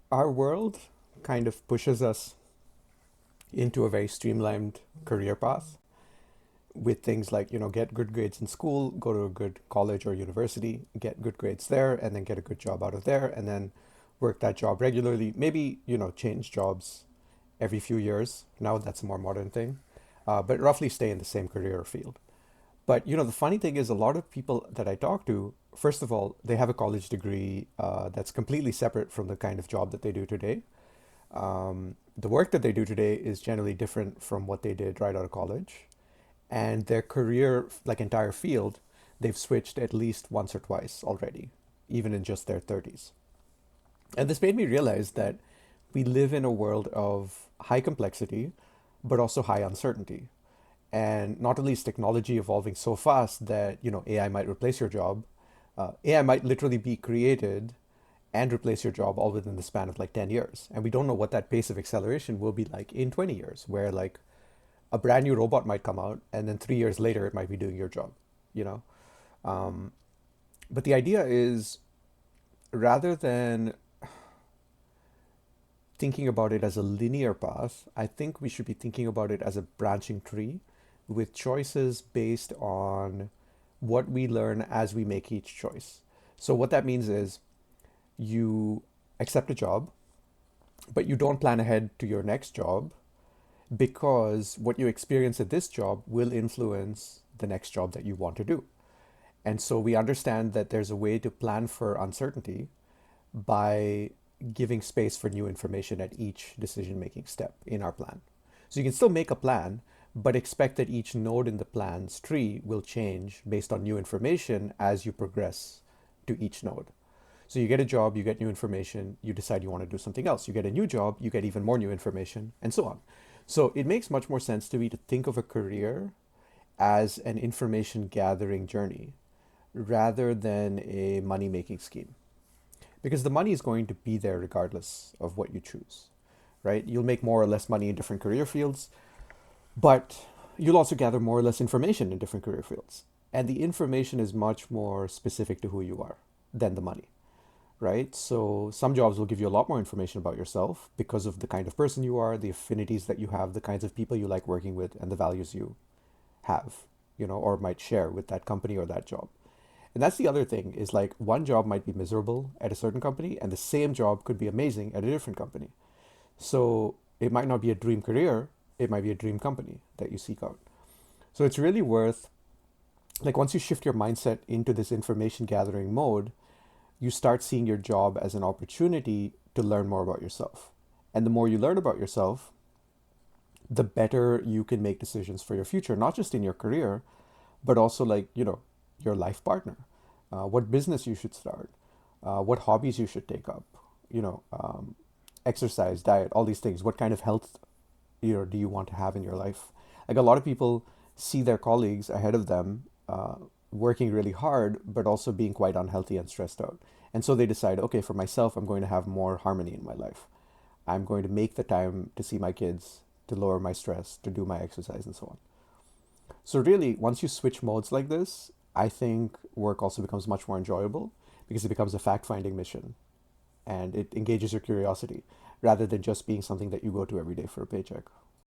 Our world kind of pushes us into a very streamlined career path with things like, get good grades in school, go to a good college or university, get good grades there, and then get a good job out of there, and then work that job regularly. Maybe, change jobs every few years. Now that's a more modern thing, but roughly stay in the same career or field. But, the funny thing is, a lot of people that I talk to, first of all, they have a college degree that's completely separate from the kind of job that they do today. The work that they do today is generally different from what they did right out of college. And their career, like entire field, they've switched at least once or twice already, even in just their 30s. And this made me realize that we live in a world of high complexity, but also high uncertainty. And not only is technology evolving so fast that, AI might replace your job, AI might literally be created and replace your job all within the span of like 10 years. And we don't know what that pace of acceleration will be like in 20 years, where like a brand new robot might come out and then 3 years later it might be doing your job, you know? Um, but the idea is rather than thinking about it as a linear path, I think we should be thinking about it as a branching tree with choices based on what we learn as we make each choice. So, what that means is you accept a job, but you don't plan ahead to your next job because what you experience at this job will influence the next job that you want to do. And so we understand that there's a way to plan for uncertainty by giving space for new information at each decision making step in our plan. So you can still make a plan, but expect that each node in the plan's tree will change based on new information as you progress to each node. So you get a job, you get new information, you decide you want to do something else. You get a new job, you get even more new information, and so on. So it makes much more sense to me to think of a career as an information gathering journey rather than a money making scheme. Because the money is going to be there regardless of what you choose, right? You'll make more or less money in different career fields, but you'll also gather more or less information in different career fields. And the information is much more specific to who you are than the money, right? So some jobs will give you a lot more information about yourself because of the kind of person you are, the affinities that you have, the kinds of people you like working with, and the values you have, or might share with that company or that job. And that's the other thing is like one job might be miserable at a certain company and the same job could be amazing at a different company. So it might not be a dream career, it might be a dream company that you seek out. So it's really worth, like, once you shift your mindset into this information gathering mode, you start seeing your job as an opportunity to learn more about yourself. And the more you learn about yourself, the better you can make decisions for your future, not just in your career, but also like, your life partner, what business you should start, what hobbies you should take up, you know, um, exercise, diet, all these things. What kind of health, do you want to have in your life? Like a lot of people see their colleagues ahead of them working really hard, but also being quite unhealthy and stressed out. And so they decide, okay, for myself, I'm going to have more harmony in my life. I'm going to make the time to see my kids, to lower my stress, to do my exercise, and so on. So really, once you switch modes like this, I think work also becomes much more enjoyable because it becomes a fact-finding mission and it engages your curiosity rather than just being something that you go to every day for a paycheck.